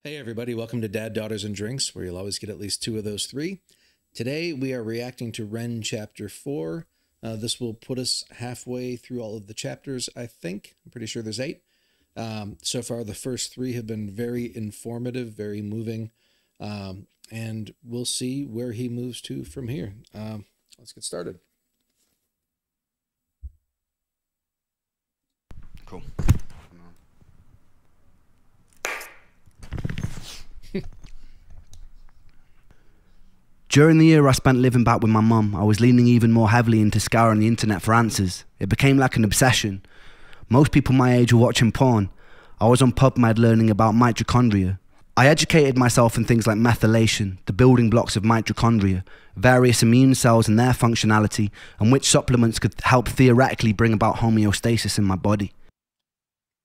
Hey everybody, welcome to Dad, Daughters, and Drinks, where you'll always get at least two of those three. Today we are reacting to Ren Chapter 4. This will put us halfway through all of the chapters, I think. I'm pretty sure there's 8. So far the first 3 have been very informative, very moving, and we'll see where he moves to from here. Let's get started. Cool. During the year I spent living back with my mum, I was leaning even more heavily into scouring the internet for answers. It became like an obsession. Most people my age were watching porn. I was on PubMed learning about mitochondria. I educated myself in things like methylation, the building blocks of mitochondria, various immune cells and their functionality, and which supplements could help theoretically bring about homeostasis in my body.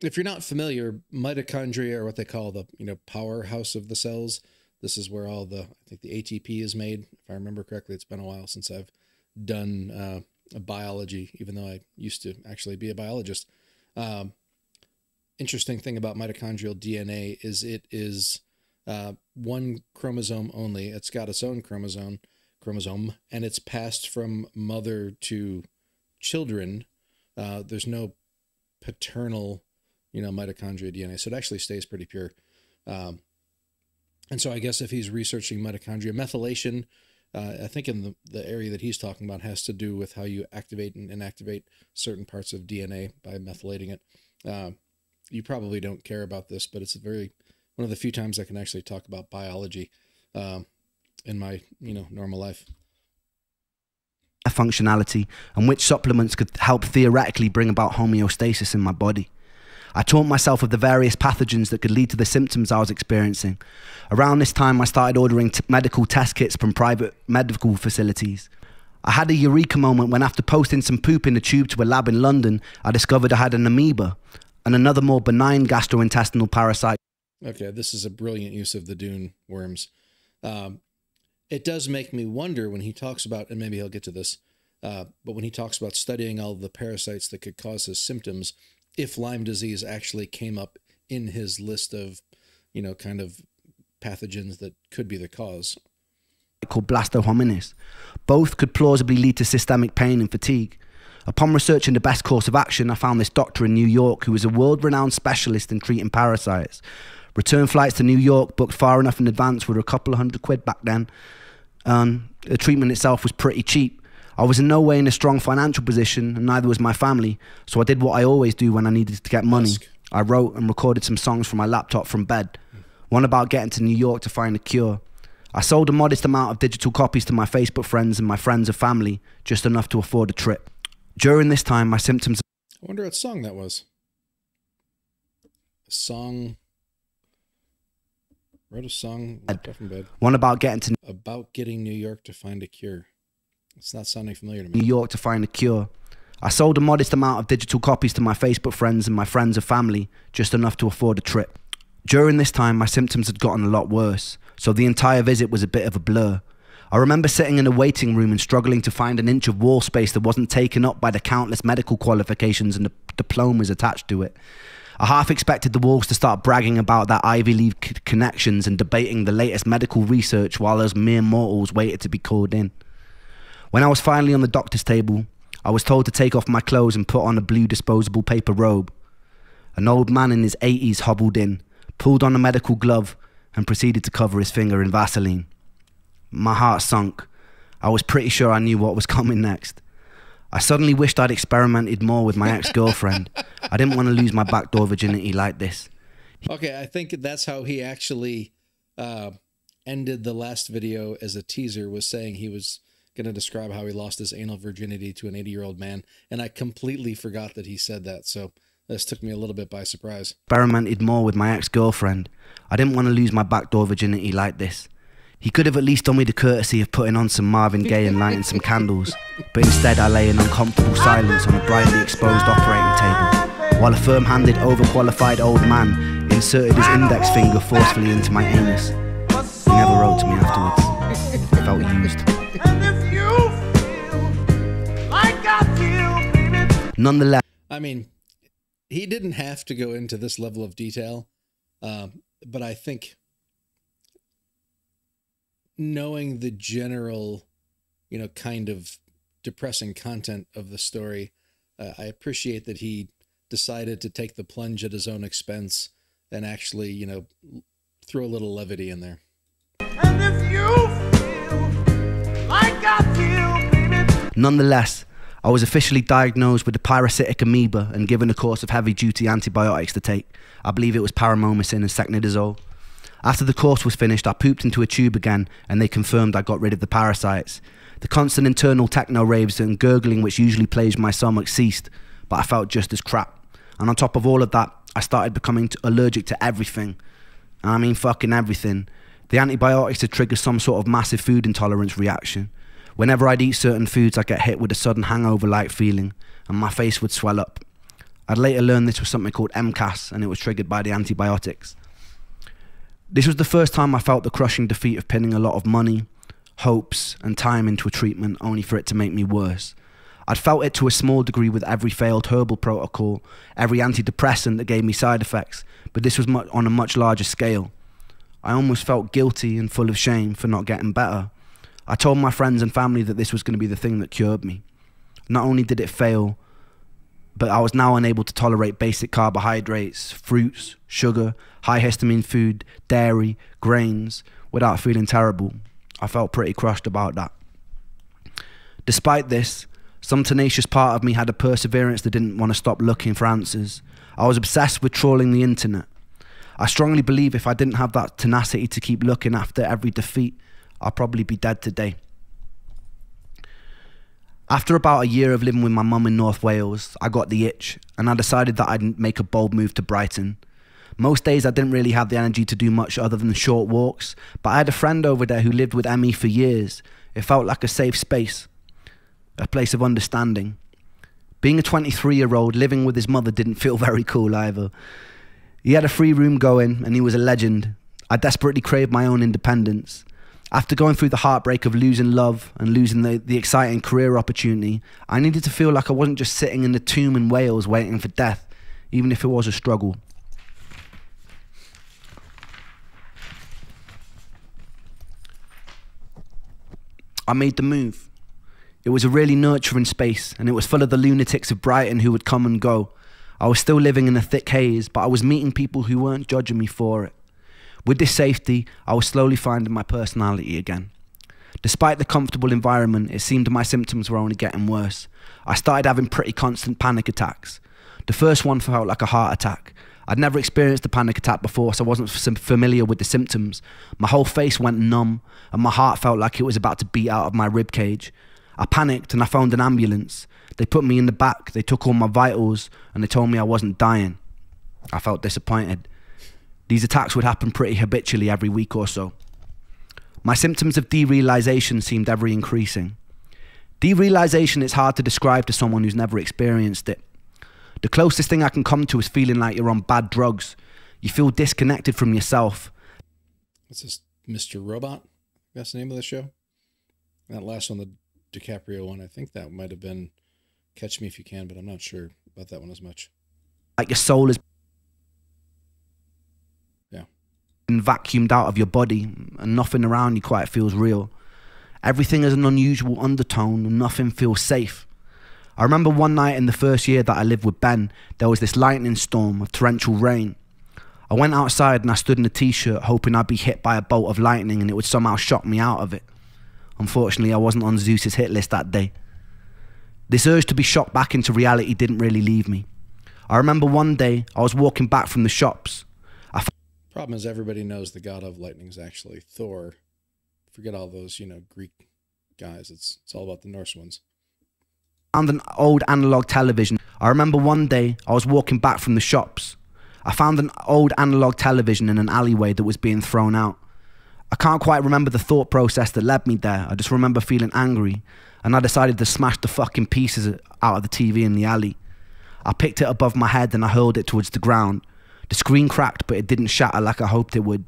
If you're not familiar, mitochondria are what they call the powerhouse of the cells. This is where all I think the ATP is made. If I remember correctly, it's been a while since I've done biology, even though I used to actually be a biologist. Interesting thing about mitochondrial DNA is it is one chromosome only. It's got its own chromosome, and it's passed from mother to children. There's no paternal, mitochondria DNA, so it actually stays pretty pure. And so I guess if he's researching mitochondria, methylation, I think in the area that he's talking about has to do with how you activate and inactivate certain parts of DNA by methylating it. You probably don't care about this, but it's one of the few times I can actually talk about biology in my normal life. Functionality and which supplements could help theoretically bring about homeostasis in my body. I taught myself of the various pathogens that could lead to the symptoms I was experiencing. Around this time, I started ordering medical test kits from private medical facilities. I had a eureka moment when, after posting some poop in a tube to a lab in London, I discovered I had an amoeba and another more benign gastrointestinal parasite. Okay, this is a brilliant use of the dune worms. It does make me wonder when he talks about, and maybe he'll get to this, but when he talks about studying all the parasites that could cause his symptoms, if Lyme disease actually came up in his list of, kind of pathogens that could be the cause. Called blastohominis. Both could plausibly lead to systemic pain and fatigue. Upon researching the best course of action, I found this doctor in New York who was a world-renowned specialist in treating parasites. Return flights to New York, booked far enough in advance, were a couple of £100 back then. The treatment itself was pretty cheap. I was in no way in a strong financial position, and neither was my family, so I did what I always do when I needed to get money. I wrote and recorded some songs from my laptop from bed. One about getting to New York to find a cure. I sold a modest amount of digital copies to my Facebook friends and my friends and family, just enough to afford a trip. During this time, my symptoms... I wonder what song that was. Wrote a song, laptop up from bed. One about getting New York to find a cure. It's not sounding familiar to me. New York to find a cure. I sold a modest amount of digital copies to my Facebook friends and my friends and family, just enough to afford a trip. During this time, my symptoms had gotten a lot worse, so the entire visit was a bit of a blur. I remember sitting in a waiting room and struggling to find an inch of wall space that wasn't taken up by the countless medical qualifications and the diplomas attached to it. I half expected the walls to start bragging about their Ivy League connections and debating the latest medical research while those mere mortals waited to be called in. When I was finally on the doctor's table, I was told to take off my clothes and put on a blue disposable paper robe. An old man in his 80s hobbled in, pulled on a medical glove, and proceeded to cover his finger in Vaseline. My heart sunk. I was pretty sure I knew what was coming next. I suddenly wished I'd experimented more with my ex-girlfriend. I didn't want to lose my backdoor virginity like this. Okay, I think that's how he actually ended the last video as a teaser, was saying he was going to describe how he lost his anal virginity to an 80-year-old man, and I completely forgot that he said that, so this took me a little bit by surprise. Experimented more with my ex-girlfriend. I didn't want to lose my backdoor virginity like this. He could have at least done me the courtesy of putting on some Marvin Gaye and lighting some candles, but instead I lay in uncomfortable silence on a brightly exposed operating table, while a firm-handed, overqualified old man inserted his index finger forcefully into my anus. He never wrote to me afterwards. I felt used. Nonetheless, I mean, he didn't have to go into this level of detail, but I think knowing the general, kind of depressing content of the story, I appreciate that he decided to take the plunge at his own expense and actually, throw a little levity in there. And if you feel like I feel, baby. Nonetheless, I was officially diagnosed with the parasitic amoeba and given a course of heavy-duty antibiotics to take. I believe it was paramomycin and secnidazole. After the course was finished, I pooped into a tube again, and they confirmed I got rid of the parasites. The constant internal techno raves and gurgling which usually plagued my stomach ceased, but I felt just as crap. And on top of all of that, I started becoming allergic to everything. And I mean fucking everything. The antibiotics had triggered some sort of massive food intolerance reaction. Whenever I'd eat certain foods, I'd get hit with a sudden hangover-like feeling, and my face would swell up. I'd later learned this was something called MCAS, and it was triggered by the antibiotics. This was the first time I felt the crushing defeat of pinning a lot of money, hopes, and time into a treatment only for it to make me worse. I'd felt it to a small degree with every failed herbal protocol, every antidepressant that gave me side effects, but this was on a much larger scale. I almost felt guilty and full of shame for not getting better. I told my friends and family that this was going to be the thing that cured me. Not only did it fail, but I was now unable to tolerate basic carbohydrates, fruits, sugar, high histamine food, dairy, grains, without feeling terrible. I felt pretty crushed about that. Despite this, some tenacious part of me had a perseverance that didn't want to stop looking for answers. I was obsessed with trawling the internet. I strongly believe if I didn't have that tenacity to keep looking after every defeat, I'd probably be dead today. After about a year of living with my mum in North Wales, I got the itch, and I decided that I'd make a bold move to Brighton. Most days I didn't really have the energy to do much other than short walks, but I had a friend over there who lived with ME for years. It felt like a safe space, a place of understanding. Being a 23-year-old living with his mother didn't feel very cool either. He had a free room going, and he was a legend. I desperately craved my own independence. After going through the heartbreak of losing love and losing the exciting career opportunity, I needed to feel like I wasn't just sitting in the tomb in Wales waiting for death, even if it was a struggle. I made the move. It was a really nurturing space, and it was full of the lunatics of Brighton who would come and go. I was still living in a thick haze, but I was meeting people who weren't judging me for it. With this safety, I was slowly finding my personality again. Despite the comfortable environment, it seemed my symptoms were only getting worse. I started having pretty constant panic attacks. The first one felt like a heart attack. I'd never experienced a panic attack before, so I wasn't familiar with the symptoms. My whole face went numb, and my heart felt like it was about to beat out of my ribcage. I panicked and I phoned an ambulance. They put me in the back, they took all my vitals, and they told me I wasn't dying. I felt disappointed. These attacks would happen pretty habitually every week or so. My symptoms of derealization seemed ever increasing. Derealization is hard to describe to someone who's never experienced it. The closest thing I can come to is feeling like you're on bad drugs. You feel disconnected from yourself. What's this, Mr. Robot? That's the name of the show? That last one, the DiCaprio one, I think that might have been Catch Me If You Can, but I'm not sure about that one as much. Like your soul is vacuumed out of your body, and nothing around you quite feels real. Everything has an unusual undertone, and nothing feels safe. I remember one night in the first year that I lived with Ben, there was this lightning storm of torrential rain. I went outside and I stood in a t-shirt hoping I'd be hit by a bolt of lightning and it would somehow shock me out of it. Unfortunately, I wasn't on Zeus's hit list that day. This urge to be shocked back into reality didn't really leave me. I remember one day I was walking back from the shops. Problem is, everybody knows the god of lightning is actually Thor. Forget all those, Greek guys. It's all about the Norse ones. Found an old analog television. I remember one day I was walking back from the shops. I found an old analog television in an alleyway that was being thrown out. I can't quite remember the thought process that led me there. I just remember feeling angry, and I decided to smash the fucking pieces out of the TV in the alley. I picked it above my head and I hurled it towards the ground. The screen cracked, but it didn't shatter like I hoped it would.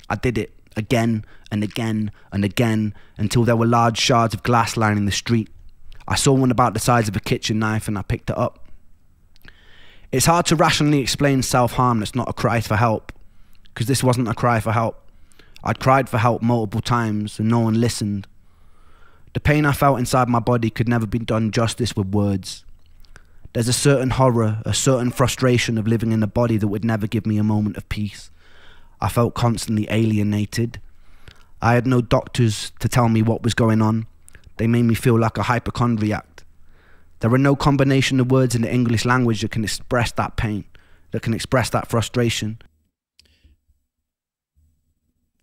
I did it again and again and again until there were large shards of glass lining the street. I saw one about the size of a kitchen knife and I picked it up. It's hard to rationally explain self-harm that's not a cry for help, because this wasn't a cry for help. I'd cried for help multiple times and no one listened. The pain I felt inside my body could never be done justice with words. There's a certain horror, a certain frustration of living in a body that would never give me a moment of peace. I felt constantly alienated. I had no doctors to tell me what was going on. They made me feel like a hypochondriac. There are no combination of words in the English language that can express that pain, that can express that frustration.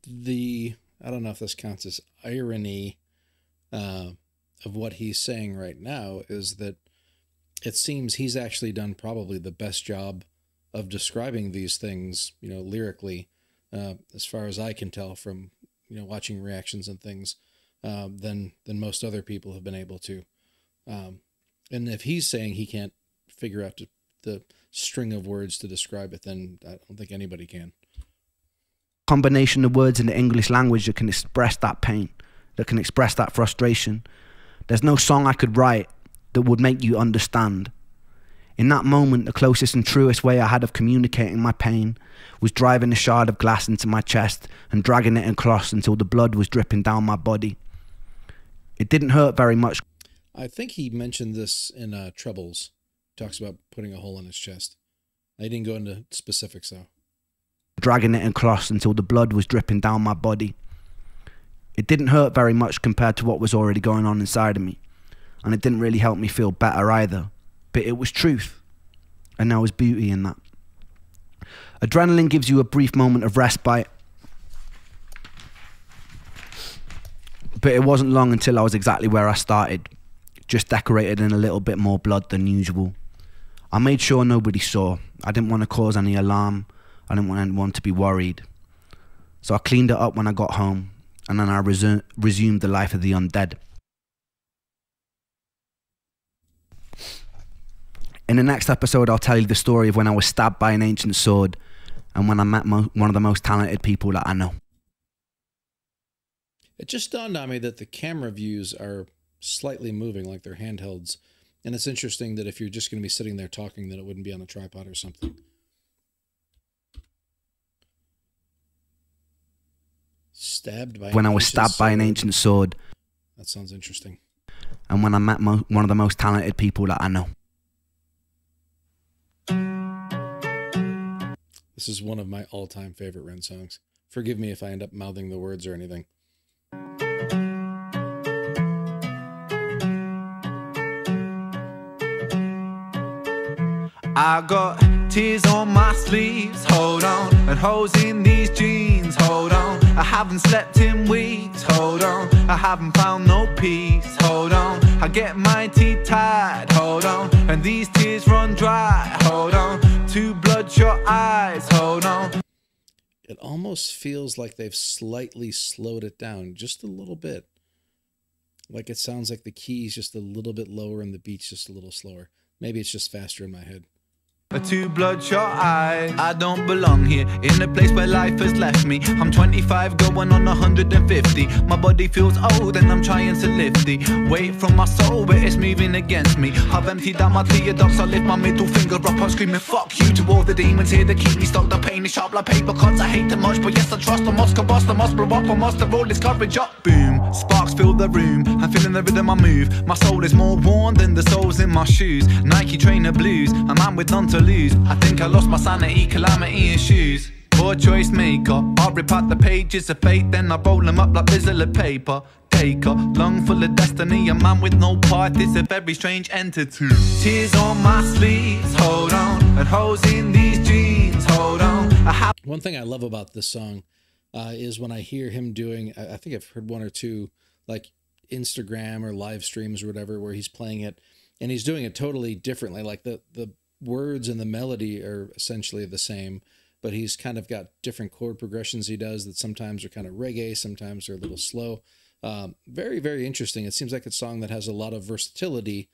I don't know if this counts as irony of what he's saying right now, is that it seems he's actually done probably the best job of describing these things, lyrically, as far as I can tell from, watching reactions and things, than most other people have been able to. And if he's saying he can't figure out the string of words to describe it, then I don't think anybody can. Combination of words in the English language that can express that pain, that can express that frustration. There's no song I could write that would make you understand. In that moment, the closest and truest way I had of communicating my pain was driving a shard of glass into my chest and dragging it across until the blood was dripping down my body. It didn't hurt very much. I think he mentioned this in Troubles. Talks about putting a hole in his chest. I didn't go into specifics, though. Dragging it across until the blood was dripping down my body. It didn't hurt very much compared to what was already going on inside of me. And it didn't really help me feel better either. But it was truth. And there was beauty in that. Adrenaline gives you a brief moment of respite. But it wasn't long until I was exactly where I started. Just decorated in a little bit more blood than usual. I made sure nobody saw. I didn't want to cause any alarm. I didn't want anyone to be worried. So I cleaned it up when I got home. And then I resumed the life of the undead. In the next episode, I'll tell you the story of when I was stabbed by an ancient sword and when I met one of the most talented people that I know. It just dawned on me that the camera views are slightly moving like they're handhelds. And it's interesting that if you're just going to be sitting there talking, that it wouldn't be on a tripod or something. When I was stabbed by an ancient sword. That sounds interesting. And when I met one of the most talented people that I know. This is one of my all-time favorite Ren songs. Forgive me if I end up mouthing the words or anything. I got tears on my sleeves, hold on, and holes in these jeans, hold on. I haven't slept in weeks, hold on. I haven't found no peace, hold on. I get my teeth tied, hold on, and these tears run dry, hold on. Two bloodshot eyes, hold on. It almost feels like they've slightly slowed it down just a little bit. Like it sounds like the key's just a little bit lower and the beat's just a little slower. Maybe it's just faster in my head. Two bloodshot eyes. I don't belong here, in a place where life has left me. I'm 25 going on 150. My body feels old and I'm trying to lift the weight from my soul, but it's moving against me. I've emptied out my theodox, I lift my middle finger up, I'm screaming fuck you to all the demons here that keep me stuck. The pain is sharp like paper cuts, I hate too much, but yes I trust. I must combust, I must blow up, I must have roll this courage up. Boom, sparks fill the room, I'm feeling the rhythm I move. My soul is more worn than the soles in my shoes. Nike trainer blues, a man with none to lose. I think I lost my sanity, calamity in shoes. Poor choice maker, I rip out the pages of fate, then I roll them up like bizzle of paper. Taker, lung full of destiny, a man with no part, this a very strange entity. Tears on my sleeves, hold on, and holes in these jeans, hold on. One thing I love about this song is when I hear him doing, I think I've heard one or two like Instagram or live streams or whatever, where he's playing it and he's doing it totally differently. Like the words and the melody are essentially the same, but he's kind of got different chord progressions he does that sometimes are kind of reggae, sometimes they're a little slow. Very, very interesting. It seems like a song that has a lot of versatility,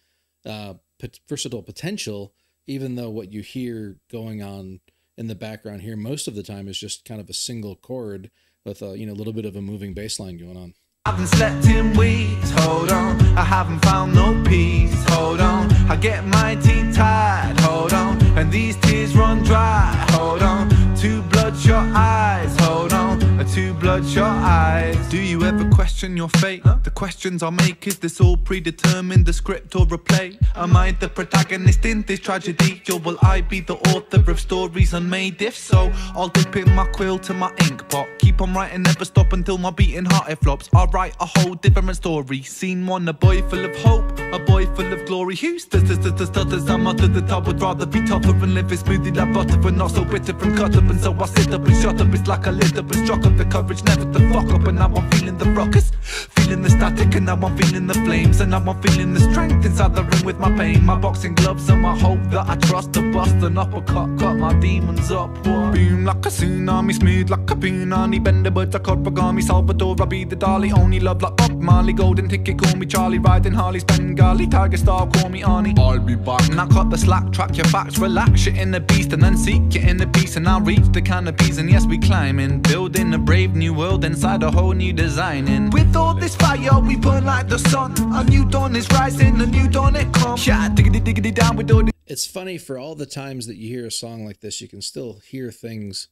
versatile potential, even though what you hear going on in the background here most of the time is just kind of a single chord with a little bit of a moving bass line going on. I haven't slept in weeks, hold on. I haven't found no peace, hold on. I get my teeth tied, hold on, and these tears run dry, hold on. Two bloodshot eyes, hold on. Two bloodshot eyes. Do you ever question your fate? The questions I make, is this all predetermined, the script or a play? Am I the protagonist in this tragedy, or will I be the author of stories unmade? If so, I'll dip in my quill to my ink pot, keep on writing, never stop until my beating heart it flops. I'll write a whole different story. Scene one, a boy full of hope, a boy full of glory. Who stutters, I'm up to the top. Would rather be tougher and live it smoothly like butter, but not so bitter from cut up. And so I sit up and shut up. It's like I lit up and struck up the courage never to fuck up. And now I'm feeling the ruckus, feeling the static, and now I'm feeling the flames, and now I'm feeling the strength inside the ring with my pain. My boxing gloves and my hope that I trust to bust an uppercut, cut my demons up. What? Beam like a tsunami, smooth like a punani, bend the birds like origami. Salvador, I'll be the Dali. Only love like Bob Marley, golden ticket, call me Charlie. Riding Harley's Bengali, Tiger Star, call me Arnie. I'll be back. Now cut the slack, track your facts, relax, shit in the beast, and then seek it in the peace. And I'll reach the canopies, and yes, we climbing, building a brave new world inside a whole new designing. With all this fire, we burn like the sun. A new dawn is rising, a new dawn it comes. Yeah, diggity diggity down with all the. It's funny, for all the times that you hear a song like this, you can still hear things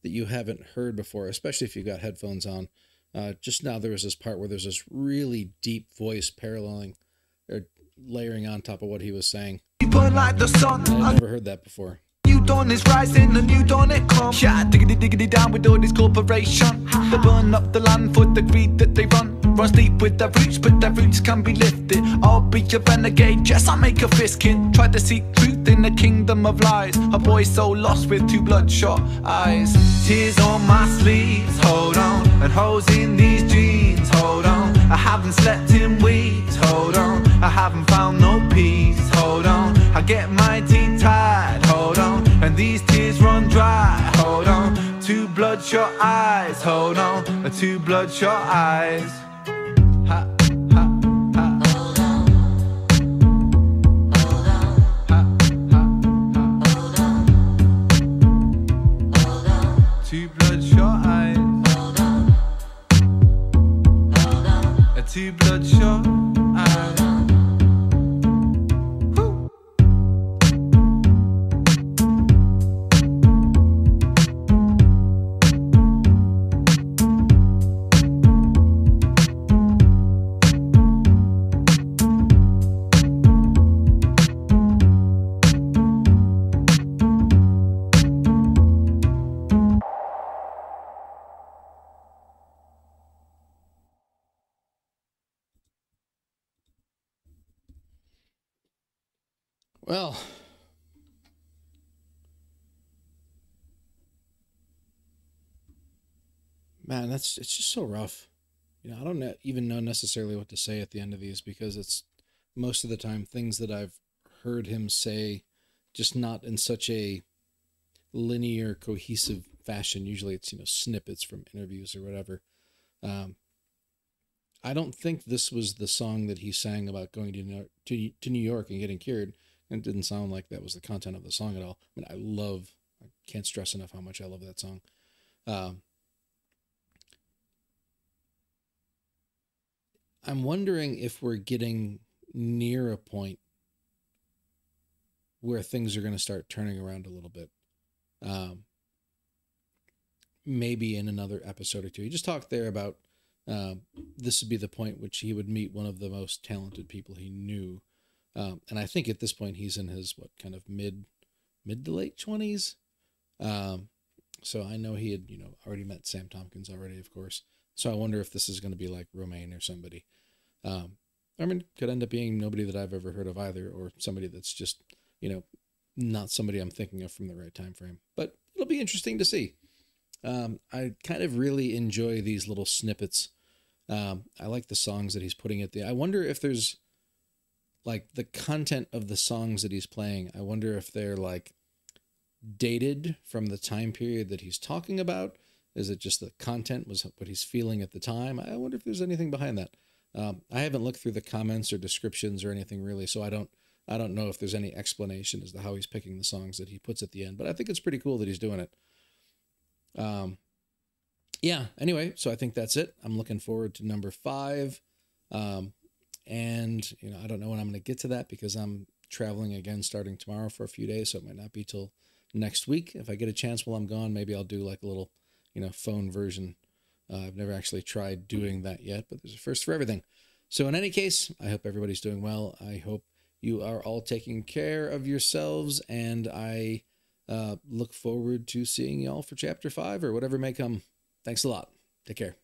that you haven't heard before, especially if you've got headphones on. Just now there was this part where there's this really deep voice paralleling or layering on top of what he was saying. We burn like the sun. I've never heard that before. New dawn is rising, a new dawn it comes. Yeah, diggity diggity down with all this corporation. They burn up the land for the greed that they run. Run deep with their roots, but their roots can be lifted. I'll be a renegade, yes, I'll make a fist kid. Try to seek truth in the kingdom of lies. A boy so lost with two bloodshot eyes. Tears on my sleeves, hold on. And holes in these jeans, hold on. I haven't slept in weeks, hold on. I haven't found no peace, hold on. I get my teeth tied, hold on. And these tears run dry, hold on. Two bloodshot eyes, hold on. Two bloodshot eyes. Ha, ha, ha. Hold on. Hold on. Ha, ha, ha. Hold on. Hold on. Two bloodshot eyes. Hold on. Hold on. Two bloodshot eyes. Well, man, it's just so rough. You know, I don't even know necessarily what to say at the end of these, because it's most of the time things that I've heard him say, just not in such a linear, cohesive fashion. Usually it's, you know, snippets from interviews or whatever. I don't think this was the song that he sang about going to New York and getting cured. And it didn't sound like that was the content of the song at all. I mean, I can't stress enough how much I love that song. I'm wondering if we're getting near a point where things are going to start turning around a little bit. Maybe in another episode or two. He just talked there about this would be the point which he would meet one of the most talented people he knew. And I think at this point he's in his kind of mid to late 20s. So I know he had, you know, already met Sam Tompkins already, of course. So I wonder if this is going to be like Romaine or somebody. I mean, could end up being nobody that I've ever heard of either, or somebody that's just, you know, not somebody I'm thinking of from the right time frame. But it'll be interesting to see. I kind of really enjoy these little snippets. I like the songs that he's putting at the. I wonder if there's like the content of the songs that he's playing. I wonder if they're like dated from the time period that he's talking about. Is it just the content was what he's feeling at the time? I wonder if there's anything behind that. I haven't looked through the comments or descriptions or anything really, so I don't know if there's any explanation as to how he's picking the songs that he puts at the end. But I think it's pretty cool that he's doing it. Yeah. Anyway, so I think that's it. I'm looking forward to number 5. And you know, I don't know when I'm going to get to that because I'm traveling again starting tomorrow for a few days, so it might not be till next week. If I get a chance while I'm gone, maybe I'll do like a little, you know, phone version I've never actually tried doing that yet, but there's a first for everything. So in any case, I hope everybody's doing well. I hope you are all taking care of yourselves, and I look forward to seeing y'all for Chapter 5 or whatever may come. Thanks a lot. Take care.